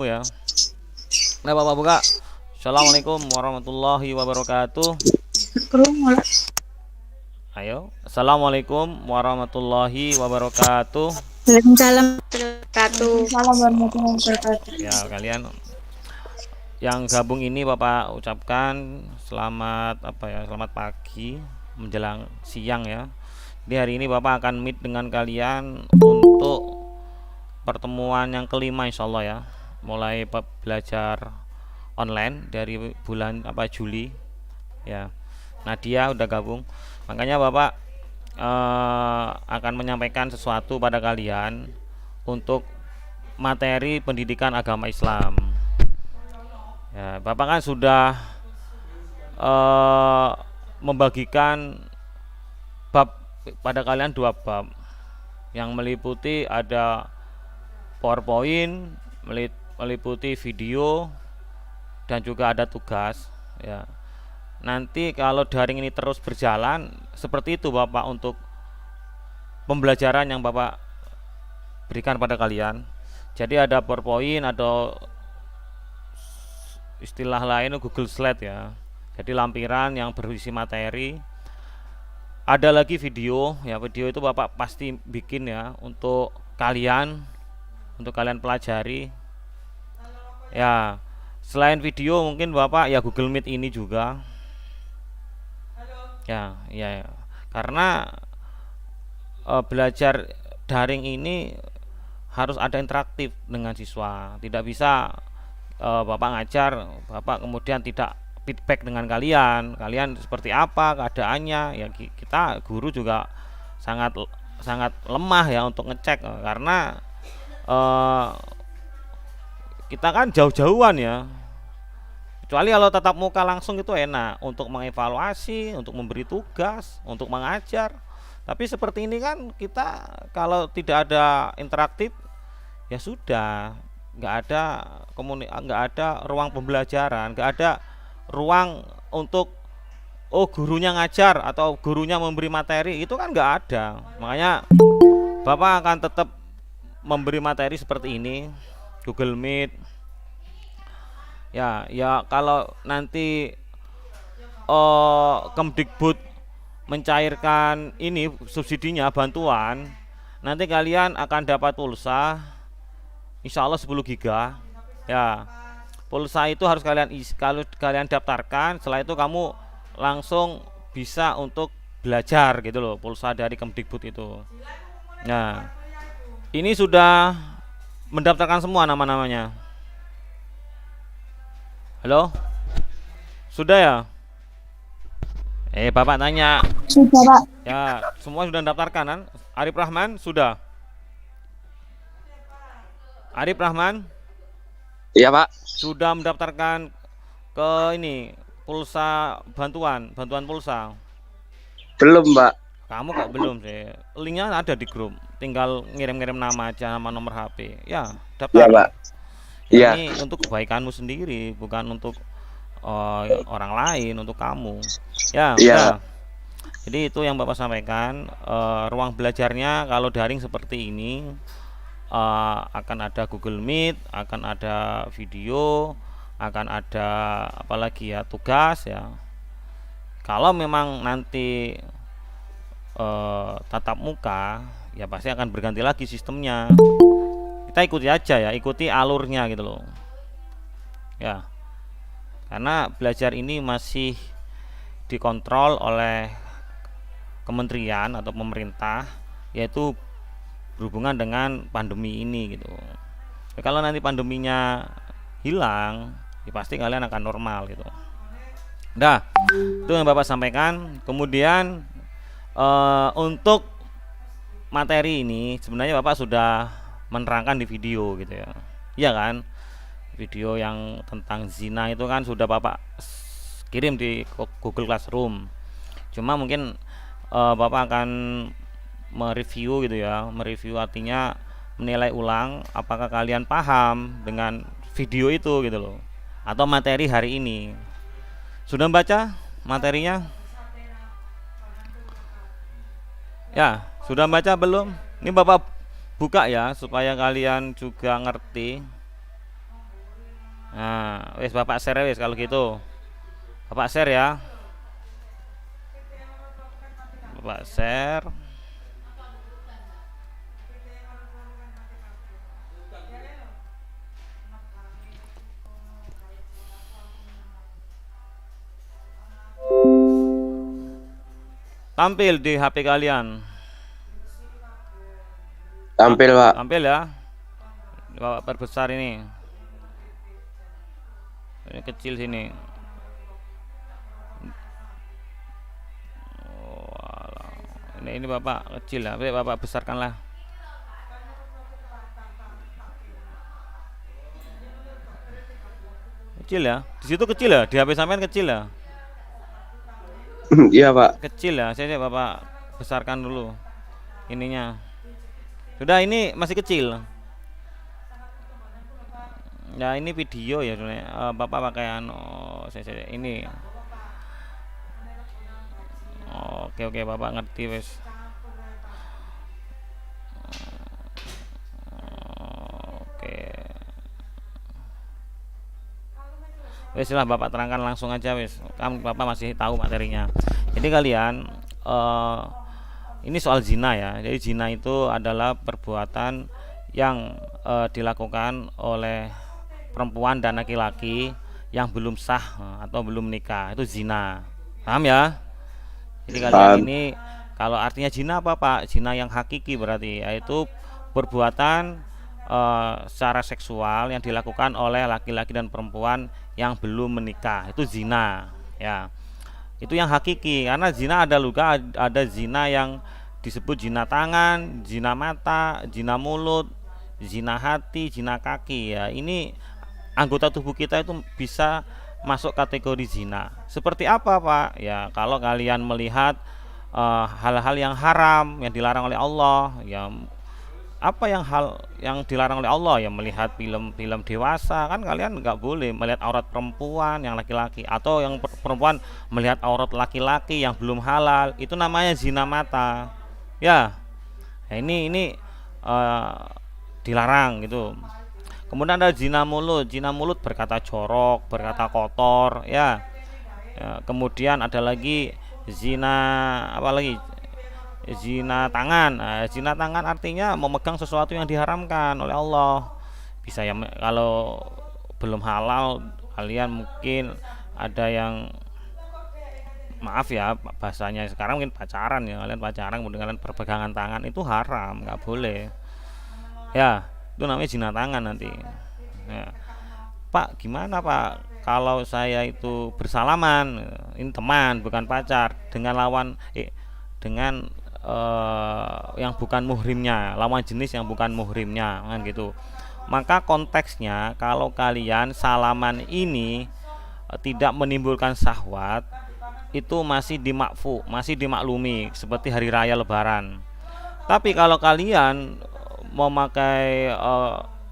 Ya. Nah, Bapak buka. Assalamualaikum warahmatullahi wabarakatuh. Ayo. Assalamualaikum warahmatullahi wabarakatuh. Waalaikumsalam warahmatullahi wabarakatuh. Waalaikumsalam warahmatullahi wabarakatuh. Ya, kalian yang gabung ini Bapak ucapkan selamat Selamat pagi menjelang siang ya. Di hari ini Bapak akan meet dengan kalian untuk pertemuan yang kelima insyaallah ya. Mulai belajar online dari bulan Juli ya. Nadia udah gabung, makanya Bapak akan menyampaikan sesuatu pada kalian untuk materi pendidikan agama Islam ya. Bapak kan sudah membagikan bab pada kalian 2 bab yang meliputi ada PowerPoint, meliputi video, dan juga ada tugas ya. Nanti kalau daring ini terus berjalan seperti itu Bapak untuk pembelajaran yang Bapak berikan pada kalian. Jadi ada PowerPoint atau istilah lain Google Slide ya. Jadi lampiran yang berisi materi. Ada lagi video ya, video itu Bapak pasti bikin ya untuk kalian pelajari ya. Selain video mungkin Bapak ya Google Meet ini juga ya, karena belajar daring ini harus ada interaktif dengan siswa. Tidak bisa Bapak ngajar, Bapak kemudian tidak feedback dengan kalian seperti apa keadaannya ya. Kita guru juga sangat lemah ya untuk ngecek, karena kita kan jauh-jauhan ya. Kecuali kalau tatap muka langsung itu enak untuk mengevaluasi, untuk memberi tugas, untuk mengajar. Tapi seperti ini kan kita kalau tidak ada interaktif ya sudah, nggak ada ruang pembelajaran, nggak ada ruang untuk gurunya ngajar atau gurunya memberi materi, itu kan nggak ada. Makanya Bapak akan tetap memberi materi seperti ini, Google Meet ya. Kalau nanti Kemdikbud mencairkan ini subsidinya, bantuan, nanti kalian akan dapat pulsa insya Allah 10 giga ya. Pulsa itu harus kalau kalian daftarkan, setelah itu kamu langsung bisa untuk belajar gitu loh, pulsa dari Kemdikbud itu. Nah, ini sudah mendaftarkan semua nama-namanya. Halo? Sudah ya? Bapak tanya. Sudah, Pak. Ya, semua sudah mendaftarkan kan? Arif Rahman sudah? Arif Rahman? Iya Pak. Sudah mendaftarkan ke ini pulsa bantuan pulsa? Belum Pak. Kamu kok belum sih? Linknya ada di grup, tinggal ngirim-ngirim nama aja, nama nomor HP ya, daftar. Iya Pak. Iya. Ini untuk kebaikanmu sendiri, bukan untuk orang lain, untuk kamu ya. Iya. Jadi itu yang Bapak sampaikan. Ruang belajarnya kalau daring seperti ini akan ada Google Meet, akan ada video, akan ada apalagi ya, tugas ya. Kalau memang nanti tatap muka ya pasti akan berganti lagi sistemnya. Kita ikuti aja ya, ikuti alurnya gitu loh ya. Karena belajar ini masih dikontrol oleh kementerian atau pemerintah, yaitu berhubungan dengan pandemi ini gitu. Kalau nanti pandeminya hilang ya pasti kalian akan normal gitu. Nah, itu yang Bapak sampaikan. Kemudian untuk materi ini sebenarnya Bapak sudah menerangkan di video gitu ya. Iya kan? Video yang tentang zina itu kan sudah Bapak kirim di Google Classroom. Cuma mungkin Bapak akan mereview gitu ya. Mereview artinya menilai ulang apakah kalian paham dengan video itu gitu loh, atau materi hari ini. Sudah baca materinya? Ya, sudah baca belum? Ini Bapak buka ya supaya kalian juga ngerti. Nah, wis Bapak share wis kalau gitu. Bapak share ya. Bapak share. Tampil di HP kalian. Tampil, Pak. Tampil ya. Bapak perbesar ini. Ini kecil sini. Oh, alah. Ini Bapak kecil ya. Bapak besarkanlah. Kecil ya. Di situ kecil ya. Di HP sampean kecil ya. Iya, Pak. Kecil ya. Saya Bapak besarkan dulu ininya. Sudah, ini masih kecil. Ya ini video ya, Bapak pakai saya ini. Oke Bapak ngerti wes. Oke. Wes lah Bapak terangkan langsung aja wes. Kan Bapak masih tahu materinya. Jadi kalian ini soal zina ya. Jadi zina itu adalah perbuatan yang dilakukan oleh perempuan dan laki-laki yang belum sah atau belum nikah, itu zina. Paham ya? Jadi kalian ini kalau artinya zina apa Pak? Zina yang hakiki berarti yaitu perbuatan secara seksual yang dilakukan oleh laki-laki dan perempuan yang belum menikah, itu zina ya. Itu yang hakiki, karena zina ada zina yang disebut zina tangan, zina mata, zina mulut, zina hati, zina kaki ya. Ini anggota tubuh kita itu bisa masuk kategori zina. Seperti apa Pak? Ya kalau kalian melihat hal-hal yang haram yang dilarang oleh Allah, ya apa hal yang dilarang oleh Allah, ya melihat film-film dewasa, kan kalian nggak boleh melihat aurat perempuan yang laki-laki, atau yang perempuan melihat aurat laki-laki yang belum halal, itu namanya zina mata ya. Nah, ini dilarang gitu. Kemudian ada zina mulut berkata jorok, berkata kotor ya. Kemudian ada lagi zina apa lagi? Zina tangan. Zina tangan artinya memegang sesuatu yang diharamkan oleh Allah. Bisa ya, kalau belum halal kalian mungkin ada yang, maaf ya bahasanya sekarang mungkin pacaran ya, kalian pacaran kemudian kalian berpegangan tangan, itu haram, nggak boleh ya. Itu namanya zina tangan nanti ya. Pak gimana Pak kalau saya itu bersalaman, ini teman bukan pacar, dengan lawan dengan yang bukan muhrimnya, lawan jenis yang bukan muhrimnya kan gitu. Maka konteksnya kalau kalian salaman ini tidak menimbulkan syahwat, itu masih dimaklumi seperti hari raya lebaran. Tapi kalau kalian memakai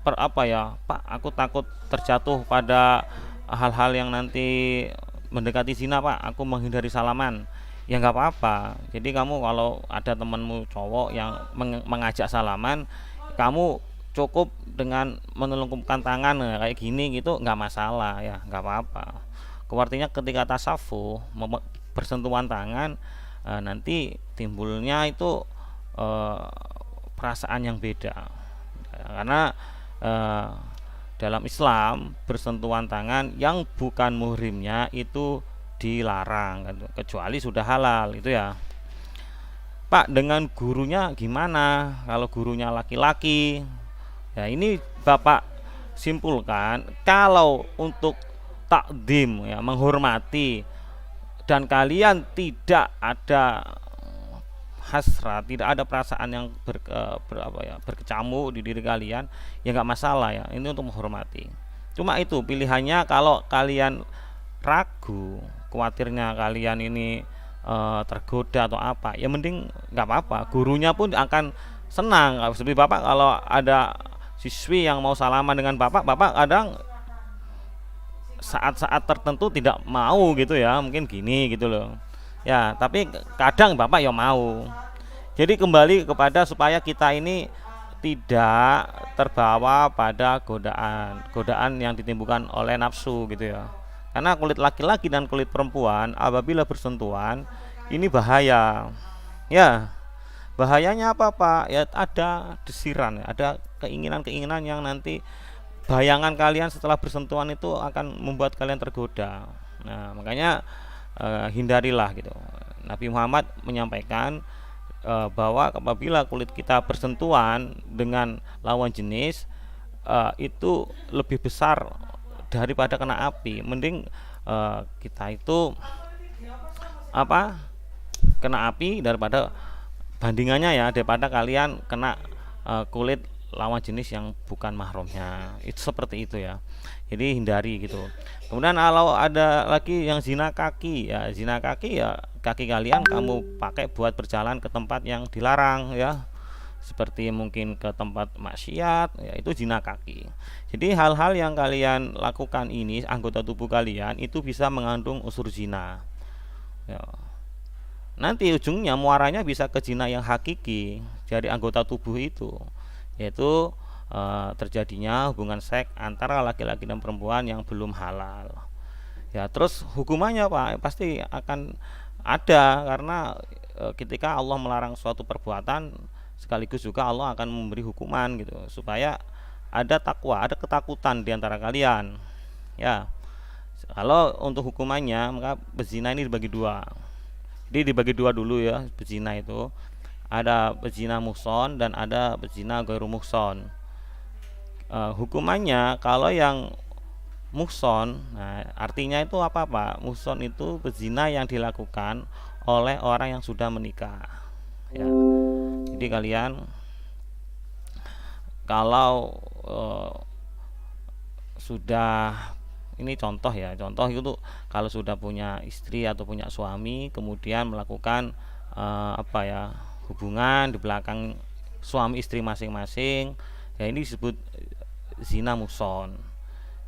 Pak, aku takut terjatuh pada hal-hal yang nanti mendekati zina Pak, aku menghindari salaman, ya nggak apa-apa. Jadi kamu kalau ada temanmu cowok yang mengajak salaman, kamu cukup dengan menelungkupkan tangan kayak gini gitu, nggak masalah ya, nggak apa-apa. Artinya ketika tasafuh bersentuhan tangan, nanti timbulnya itu perasaan yang beda, karena dalam Islam bersentuhan tangan yang bukan muhrimnya itu dilarang, kecuali sudah halal itu ya. Pak dengan gurunya gimana kalau gurunya laki-laki? Ya ini Bapak simpulkan, kalau untuk takdim ya, menghormati, dan kalian tidak ada hasrat, tidak ada perasaan yang berkecamuk di diri kalian, ya nggak masalah ya, ini untuk menghormati. Cuma itu pilihannya, kalau kalian ragu, khawatirnya kalian ini tergoda atau apa, ya mending nggak apa-apa, gurunya pun akan senang. Seperti Bapak kalau ada siswi yang mau salaman dengan Bapak kadang saat-saat tertentu tidak mau gitu ya, mungkin gini gitu loh ya, tapi kadang Bapak ya mau. Jadi kembali kepada supaya kita ini tidak terbawa pada godaan yang ditimbulkan oleh nafsu gitu ya. Karena kulit laki-laki dan kulit perempuan apabila bersentuhan ini bahaya. Ya, bahayanya apa Pak? Ya ada desiran, ada keinginan-keinginan yang nanti bayangan kalian setelah bersentuhan itu akan membuat kalian tergoda. Nah, makanya hindarilah gitu. Nabi Muhammad menyampaikan bahwa apabila kulit kita bersentuhan dengan lawan jenis itu lebih besar daripada kena api. Mending kita itu apa kena api daripada bandingannya ya, daripada kalian kena kulit lawan jenis yang bukan mahramnya. Itu seperti itu ya, jadi hindari gitu. Kemudian kalau ada lagi yang zina kaki ya, zina kaki ya kaki kalian kamu pakai buat berjalan ke tempat yang dilarang ya, seperti mungkin ke tempat maksiat ya, itu zina kaki. Jadi hal-hal yang kalian lakukan ini, anggota tubuh kalian itu bisa mengandung unsur zina ya. Nanti ujungnya muaranya bisa ke zina yang hakiki dari anggota tubuh itu, yaitu terjadinya hubungan seks antara laki-laki dan perempuan yang belum halal. Ya, terus hukumannya Pak pasti akan ada, karena ketika Allah melarang suatu perbuatan sekaligus juga Allah akan memberi hukuman gitu, supaya ada takwa, ada ketakutan di antara kalian. Ya. Kalau untuk hukumannya maka berzina ini dibagi dua. Jadi dibagi dua dulu ya, berzina itu ada berzina muhson dan ada berzina ghairu muhson. Hukumannya kalau yang muhson, nah artinya itu apa Pak? Muhson itu berzina yang dilakukan oleh orang yang sudah menikah ya. Jadi kalian kalau sudah, ini contoh ya, contoh itu kalau sudah punya istri atau punya suami kemudian melakukan apa ya, hubungan di belakang suami istri masing-masing ya, ini disebut zina muhson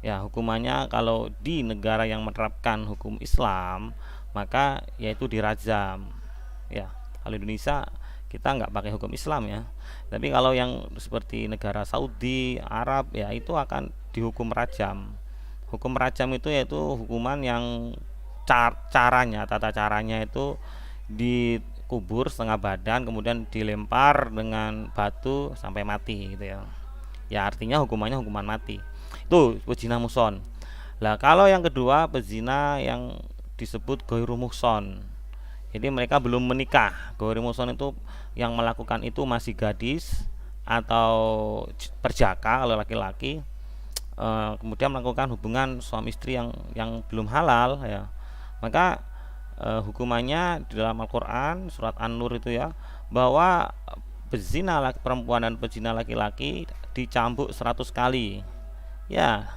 ya. Hukumannya kalau di negara yang menerapkan hukum Islam maka yaitu dirajam ya. Kalau Indonesia kita nggak pakai hukum Islam ya, tapi kalau yang seperti negara Saudi, Arab ya, itu akan dihukum rajam. Hukum rajam itu yaitu hukuman yang caranya, tata caranya itu dikubur setengah badan kemudian dilempar dengan batu sampai mati gitu ya. Ya artinya hukumannya hukuman mati. Itu pezina muhson. Lah kalau yang kedua pezina yang disebut ghairu muhson. Jadi mereka belum menikah. Ghairu muhson itu yang melakukan itu masih gadis atau perjaka kalau laki-laki. Kemudian melakukan hubungan suami istri yang belum halal ya. Maka hukumannya di dalam Al-Qur'an surat An-Nur itu ya, bahwa pezina perempuan dan pezina laki-laki dicambuk 100 kali. Ya.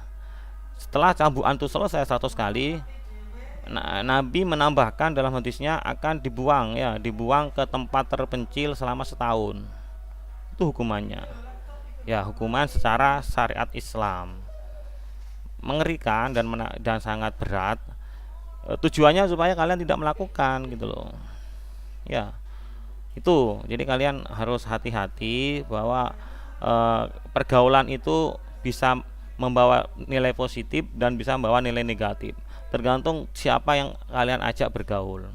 Setelah cambukan itu selesai 100 kali, Nabi menambahkan dalam hadisnya akan dibuang ya, dibuang ke tempat terpencil selama setahun. Itu hukumannya. Ya, hukuman secara syariat Islam. Mengerikan dan sangat berat. Tujuannya supaya kalian tidak melakukan gitu loh. Ya. Itu. Jadi kalian harus hati-hati bahwa pergaulan itu bisa membawa nilai positif dan bisa membawa nilai negatif, tergantung siapa yang kalian ajak bergaul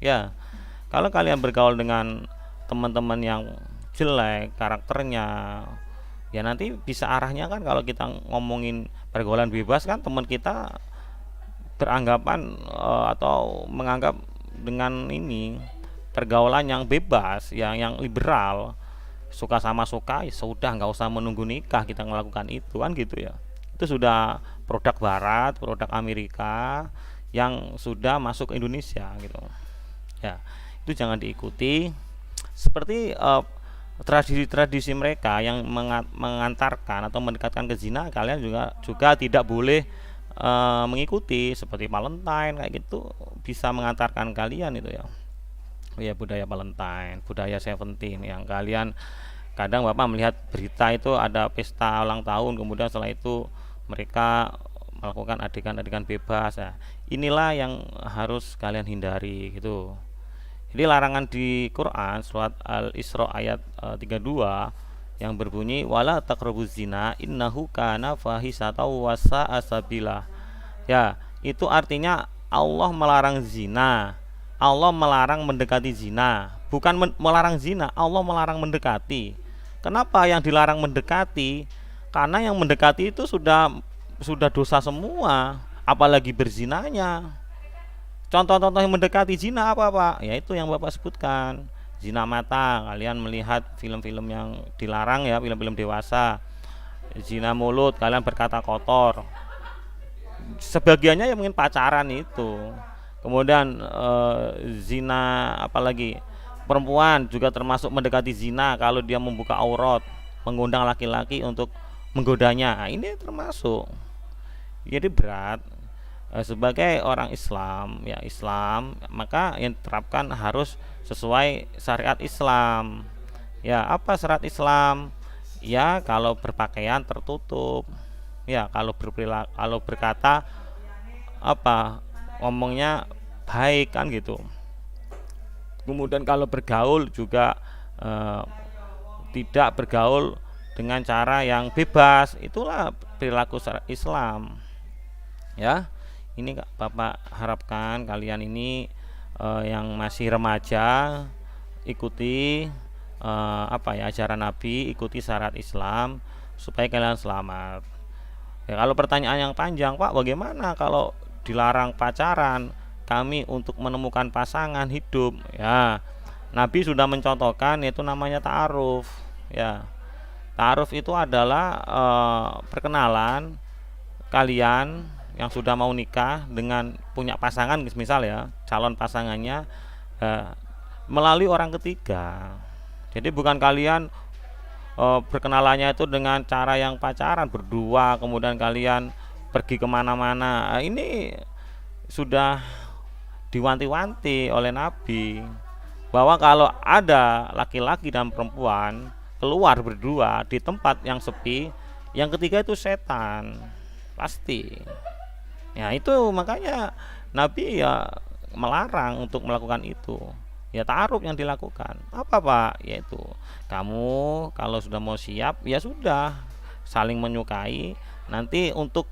ya. Kalau kalian bergaul dengan teman-teman yang jelek karakternya ya, nanti bisa arahnya kan, kalau kita ngomongin pergaulan bebas kan, teman kita beranggapan atau menganggap dengan ini pergaulan yang bebas yang liberal, suka sama suka ya sudah, nggak usah menunggu nikah kita melakukan itu kan gitu ya. Itu sudah produk barat, produk Amerika yang sudah masuk ke Indonesia gitu ya. Itu jangan diikuti. Seperti tradisi-tradisi mereka yang mengantarkan atau mendekatkan ke zina, kalian juga tidak boleh mengikuti. Seperti Valentine kayak gitu bisa mengantarkan kalian itu ya. Ya budaya Valentine, budaya Seventeen yang kalian kadang Bapak melihat berita itu ada pesta ulang tahun, kemudian setelah itu mereka melakukan adegan-adegan bebas ya. Inilah yang harus kalian hindari gitu. Jadi larangan di Quran surat Al-Isra ayat 32 yang berbunyi wala taqrabuz zina innahu kana fahisatan wa sa'a sabila. Ya, itu artinya Allah melarang zina. Allah melarang mendekati zina. Bukan melarang zina, Allah melarang mendekati. Kenapa yang dilarang mendekati? Karena yang mendekati itu sudah dosa semua, apalagi berzinanya. Contoh-contoh yang mendekati zina apa Pak? Ya itu yang Bapak sebutkan. Zina mata, kalian melihat film-film yang dilarang ya, film-film dewasa. Zina mulut, kalian berkata kotor. Sebagiannya ya mungkin pacaran itu. Kemudian zina apalagi? Perempuan juga termasuk mendekati zina kalau dia membuka aurat, mengundang laki-laki untuk menggodanya. Nah, ini termasuk. Jadi berat. Sebagai orang Islam, ya Islam, maka yang diterapkan harus sesuai syariat Islam. Ya, apa syariat Islam? Ya, kalau berpakaian tertutup. Ya, kalau berkata apa? Ngomongnya baik kan gitu. Kemudian kalau bergaul juga tidak bergaul dengan cara yang bebas. Itulah perilaku syariat Islam. Ya. Ini Bapak harapkan kalian ini yang masih remaja ikuti ajaran Nabi, ikuti syariat Islam supaya kalian selamat. Ya, kalau pertanyaan yang panjang, Pak, bagaimana kalau dilarang pacaran kami untuk menemukan pasangan hidup? Ya, Nabi sudah mencontohkan, yaitu namanya ta'aruf. Ya, ta'aruf itu adalah perkenalan kalian yang sudah mau nikah dengan punya pasangan, misal ya calon pasangannya melalui orang ketiga. Jadi bukan kalian berkenalannya itu dengan cara yang pacaran berdua, kemudian kalian pergi kemana-mana. Ini sudah diwanti-wanti oleh Nabi bahwa kalau ada laki-laki dan perempuan keluar berdua di tempat yang sepi, yang ketiga itu setan pasti. Ya itu makanya Nabi ya melarang untuk melakukan itu. Ya ta'aruf yang dilakukan. Apa Pak? Yaitu kamu kalau sudah mau siap ya sudah saling menyukai. Nanti untuk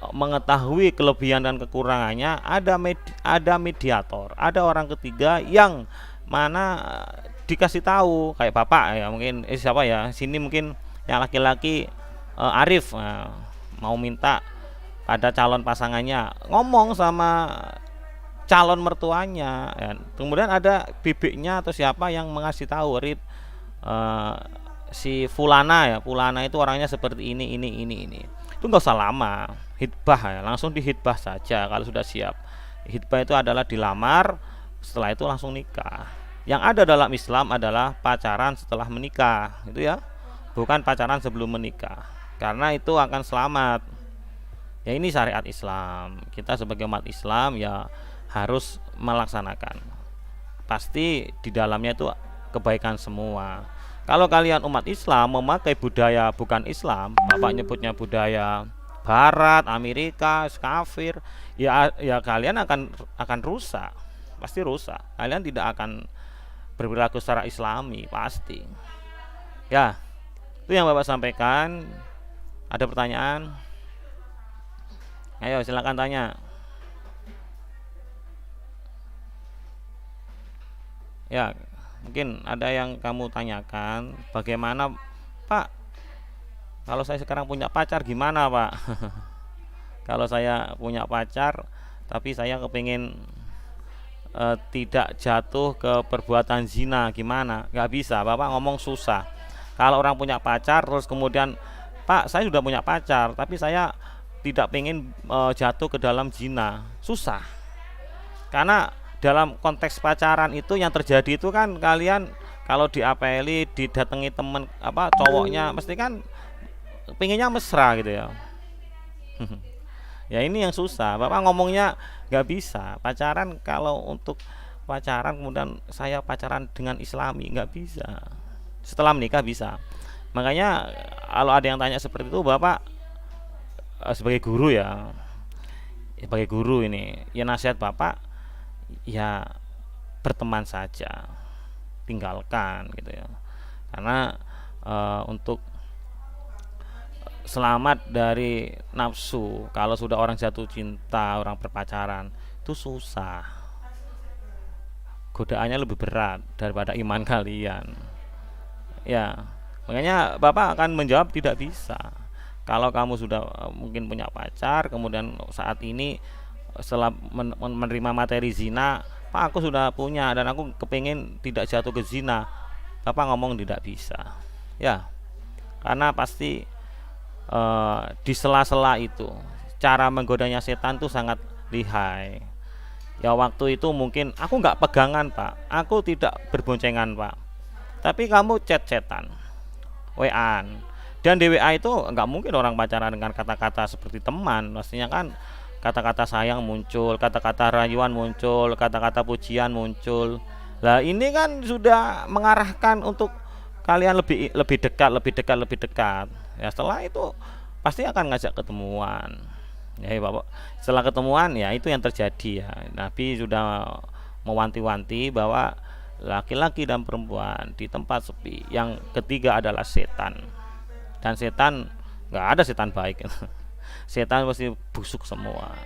mengetahui kelebihan dan kekurangannya ada mediator, ada orang ketiga yang mana dikasih tahu kayak Bapak ya mungkin siapa ya sini mungkin yang laki-laki Arif mau minta pada calon pasangannya, ngomong sama calon mertuanya ya. Kemudian ada bibiknya atau siapa yang mengasih tahu Rip si Fulana itu orangnya seperti ini. Itu nggak usah lama, hitbah ya, langsung dihitbah saja kalau sudah siap. Hitbah itu adalah dilamar, setelah itu langsung nikah. Yang ada dalam Islam adalah pacaran setelah menikah, itu ya, bukan pacaran sebelum menikah, karena itu akan selamat. Ya ini syariat Islam. Kita sebagai umat Islam ya harus melaksanakan. Pasti di dalamnya itu kebaikan semua. Kalau kalian umat Islam memakai budaya bukan Islam, Bapak nyebutnya budaya Barat, Amerika, kafir, ya kalian akan rusak. Pasti rusak. Kalian tidak akan berperilaku secara Islami pasti. Ya, itu yang Bapak sampaikan. Ada pertanyaan? Ayo silakan tanya. Ya, mungkin ada yang kamu tanyakan, bagaimana Pak kalau saya sekarang punya pacar gimana Pak? Kalau saya punya pacar tapi saya kepingin tidak jatuh ke perbuatan zina gimana? Gak bisa, Bapak ngomong susah. Kalau orang punya pacar terus kemudian Pak saya sudah punya pacar tapi saya tidak pengen jatuh ke dalam zina, susah. Karena dalam konteks pacaran itu yang terjadi itu kan kalian kalau diapeli, didatangi temen cowoknya mesti kan pengennya mesra gitu ya. Ya ini yang susah. Bapak ngomongnya nggak bisa. Pacaran kalau untuk pacaran kemudian saya pacaran dengan Islami nggak bisa. Setelah menikah bisa. Makanya kalau ada yang tanya seperti itu Bapak sebagai guru ya, sebagai guru ini ya nasihat Bapak ya berteman saja, tinggalkan gitu ya. Karena untuk selamat dari nafsu. Kalau sudah orang jatuh cinta, orang berpacaran, itu susah. Godaannya lebih berat daripada iman kalian. Ya, makanya Bapak akan menjawab tidak bisa. Kalau kamu sudah mungkin punya pacar, kemudian saat ini setelah menerima materi zina, Pak aku sudah punya dan aku kepingin tidak jatuh ke zina, Bapak ngomong tidak bisa. Ya, karena pasti di sela-sela itu cara menggodanya setan tuh sangat lihai. Ya waktu itu mungkin aku nggak pegangan Pak, aku tidak berboncengan Pak, tapi kamu chat-chatan, WA-an, dan di WA itu nggak mungkin orang pacaran dengan kata-kata seperti teman. Pastinya kan kata-kata sayang muncul, kata-kata rayuan muncul, kata-kata pujian muncul. Lah ini kan sudah mengarahkan untuk kalian lebih dekat. Ya setelah itu pasti akan ngajak ketemuan. Ya Bapak, setelah ketemuan ya itu yang terjadi ya. Nabi sudah mewanti-wanti bahwa laki-laki dan perempuan di tempat sepi, yang ketiga adalah setan. Dan setan nggak ada setan baik. Setan pasti busuk semua.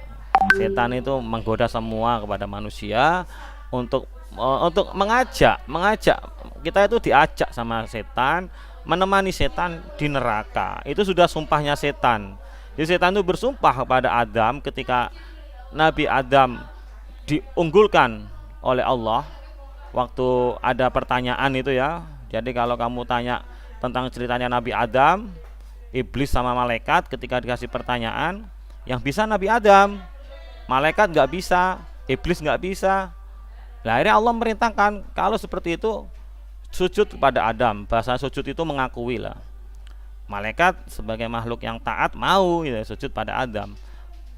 Setan itu menggoda semua kepada manusia untuk mengajak kita itu diajak sama setan, menemani setan di neraka. Itu sudah sumpahnya setan. Jadi setan itu bersumpah kepada Adam ketika Nabi Adam diunggulkan oleh Allah. Waktu ada pertanyaan itu ya. Jadi kalau kamu tanya tentang ceritanya Nabi Adam, iblis sama malaikat ketika dikasih pertanyaan, yang bisa Nabi Adam, malaikat nggak bisa, iblis nggak bisa. Nah, akhirnya Allah merintahkan kalau seperti itu sujud kepada Adam. Bahasa sujud itu mengakui lah. Malaikat sebagai makhluk yang taat mau ya, sujud pada Adam.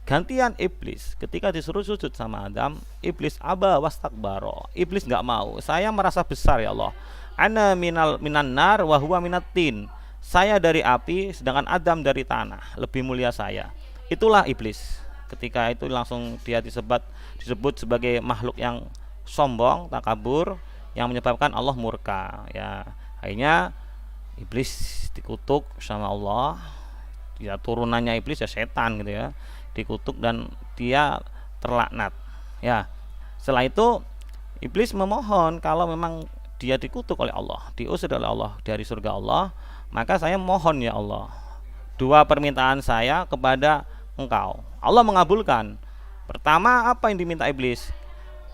Gantian iblis, ketika disuruh sujud sama Adam, iblis aba wastakbaro. Iblis nggak mau. Saya merasa besar ya Allah. Ana minan nar wa huwa minatin. Saya dari api sedangkan Adam dari tanah, lebih mulia saya. Itulah iblis. Ketika itu langsung dia disebut sebagai makhluk yang sombong, takabur, yang menyebabkan Allah murka ya. Akhirnya iblis dikutuk sama Allah. Ya turunannya iblis ya setan gitu ya. Dikutuk dan dia terlaknat. Ya. Setelah itu iblis memohon kalau memang dia dikutuk oleh Allah, diusir oleh Allah dari surga Allah, maka saya mohon ya Allah, dua permintaan saya kepada Engkau. Allah mengabulkan. Pertama, apa yang diminta iblis?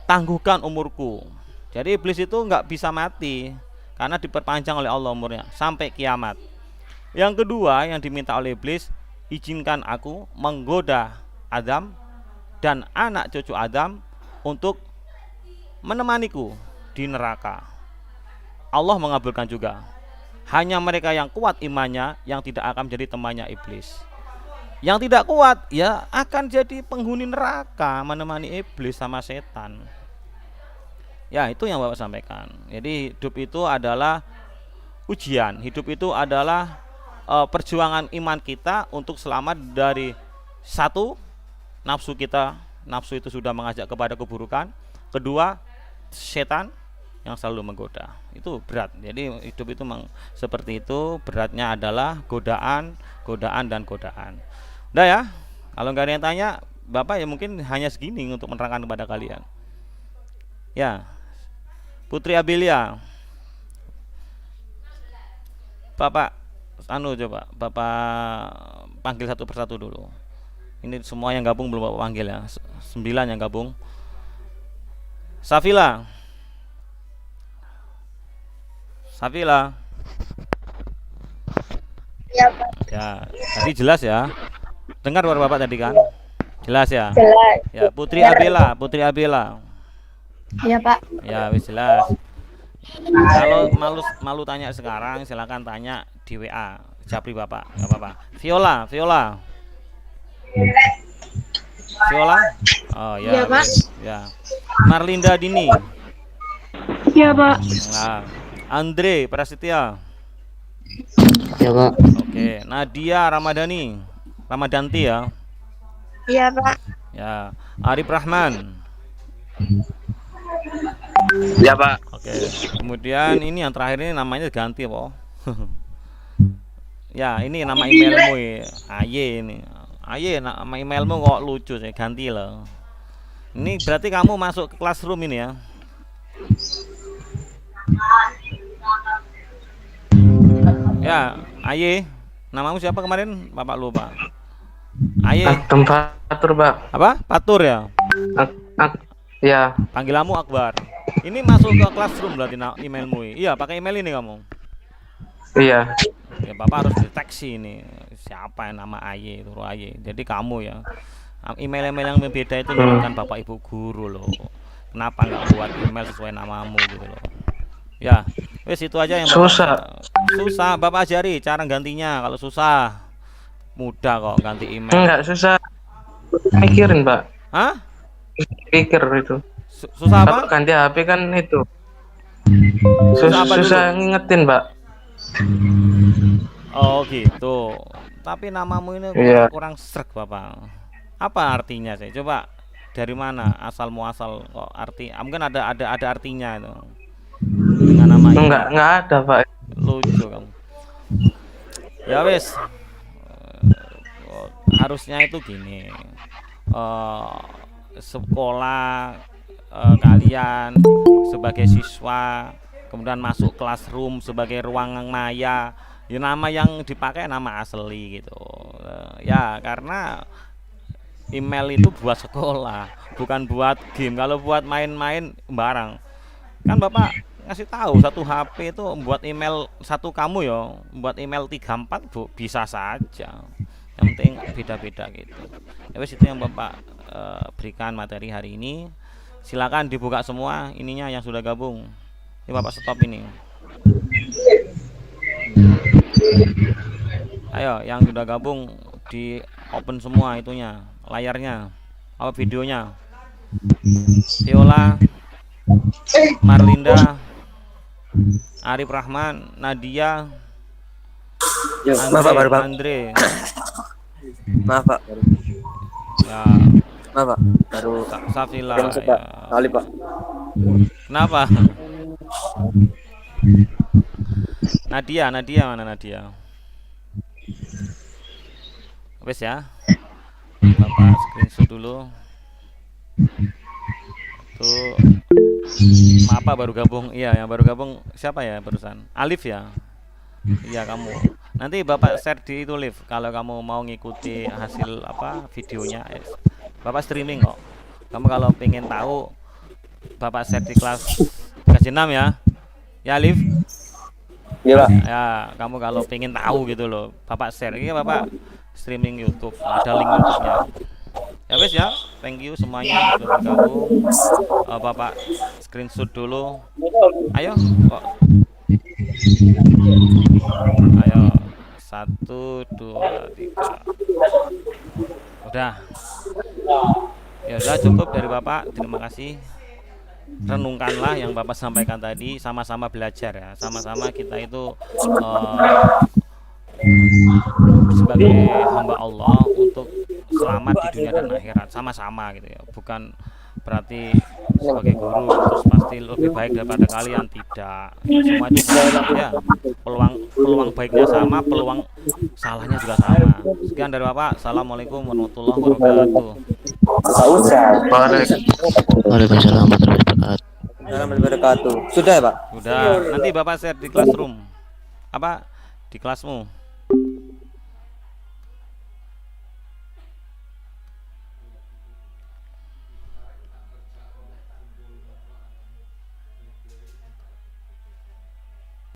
Tangguhkan umurku. Jadi iblis itu nggak bisa mati karena diperpanjang oleh Allah umurnya sampai kiamat. Yang kedua yang diminta oleh iblis, izinkan aku menggoda Adam dan anak cucu Adam untuk menemaniku di neraka. Allah mengabulkan juga. Hanya mereka yang kuat imannya yang tidak akan menjadi temannya iblis. Yang tidak kuat ya akan jadi penghuni neraka, menemani iblis sama setan. Ya itu yang Bapak sampaikan. Jadi hidup itu adalah ujian. Hidup itu adalah perjuangan iman kita untuk selamat dari satu, nafsu kita. Nafsu itu sudah mengajak kepada keburukan. Kedua, setan yang selalu menggoda. Itu berat. Jadi hidup itu seperti itu. Beratnya adalah godaan dan godaan. Udah ya. Kalau nggak ada yang tanya, Bapak ya mungkin hanya segini untuk menerangkan kepada kalian. Ya, Putri Abelia, Bapak coba Bapak panggil satu persatu dulu. Ini semua yang gabung belum Bapak panggil ya. 9 yang gabung. Safila. Ya, Pak. Ya, tadi jelas ya. Dengar suara Bapak tadi kan? Jelas ya? Jelas. Ya, Putri Abela. Ya, Pak. Ya, wis jelas. Kalau malu tanya sekarang, silakan tanya di WA. Japri Bapak, enggak apa-apa. Viola. Oh ya. Ya, Pak. Ya. Marlinda Dini. Ya, Pak. Nah, Andre Prasetya. Ya Pak. Oke, Nadia Ramadanti ya. Iya, Pak. Ya, Arif Rahman. Ya Pak. Oke. Kemudian ini yang terakhir ini namanya ganti, Pak. Ya, ini nama emailmu ya. Aye ini. Aye, nama emailmu kok lucu sih, ganti loh. Ini berarti kamu masuk ke classroom ini ya. Ya, Aye. Namamu siapa kemarin? Bapak lupa. Aye. Tempat atur, Pak. Apa? Patur ya. Ya, Panggilanmu Akbar. Ini masuk ke classroom berarti emailmu. Iya, pakai email ini kamu. iya. Ya, Bapak harus deteksi ini siapa yang nama Aye, Turu Aye. Jadi kamu ya. Email-email yang berbeda itu menunjukkan Bapak Ibu guru loh. Kenapa nggak buat email sesuai namamu gitu loh. Ya, wes itu aja yang Susah. susah. Bapak ajari cara gantinya. Kalau susah mudah kok ganti email. Enggak susah. Mikirin, Pak. Hah? Pikir itu. Susah Kalau apa? ganti HP kan itu. Susah apa Susah dulu? ngingetin, Pak. Oh gitu. Tapi namamu ini Iya. kurang srek Bapak. Apa artinya sih? Coba dari mana asal muasal kok mungkin ada artinya itu. Dengan nama ini. Enggak ada, Pak. Lucu kamu. Ya wes. Harusnya itu gini. Sekolah kalian sebagai siswa kemudian masuk classroom sebagai ruang maya, ya nama yang dipakai nama asli gitu. Ya karena email itu buat sekolah, bukan buat game. Kalau buat main-main barang, kan Bapak ngasih tahu satu HP itu buat email satu kamu ya, buat email 34 bisa saja. Yang penting beda-beda gitu. Ya wes itu yang Bapak berikan materi hari ini. Silakan dibuka semua ininya yang sudah gabung. Ini Bapak stop ini. Ayo yang sudah gabung di open semua itunya, layarnya, apa videonya. Viola, Marlinda, Arif Rahman, Nadia, Maaf, Pak, baru, Pak. Andre. Maaf, Pak. Ya, Maaf, Pak. Baru Safila. masuk, Pak. Ya. Kali, Pak. Kenapa? Nadia mana Nadia? Wes ya. Bapak screenshot dulu. Tuh. Apa baru gabung? Iya, yang baru gabung siapa ya barusan? Alif ya? Iya kamu. Nanti Bapak share di itu live kalau kamu mau ngikuti hasil apa videonya. Bapak streaming kok. Kamu kalau pengen tahu Bapak share di kelas 6 ya. Ya Alif. Iya, Pak. Ya, kamu kalau pengen tahu gitu loh, Bapak share. Ini Bapak streaming YouTube, ada link YouTube-nya. Ya wes ya, thank you semuanya sudah bergabung. Bapak screenshot dulu. Ayo, kok. Ayo, 1, 2, 3. Udah. Ya udah cukup dari Bapak. Terima kasih. Renungkanlah yang Bapak sampaikan tadi, sama-sama belajar ya, sama-sama kita itu sebagai hamba Allah untuk selamat di dunia dan akhirat, sama-sama gitu ya, bukan berarti sebagai guru terus pasti lebih baik daripada kalian, tidak, semua itu sama ya, peluang baiknya sama, peluang salahnya juga sama. Sekian dari Bapak. Assalamualaikum warahmatullahi wabarakatuh. Waalaikumsalam warahmatullahi wabarakatuh. Warahmatullahi wabarakatuh. Sudah ya, Pak? Udah, nanti Bapak share di classroom. Apa? Di kelasmu.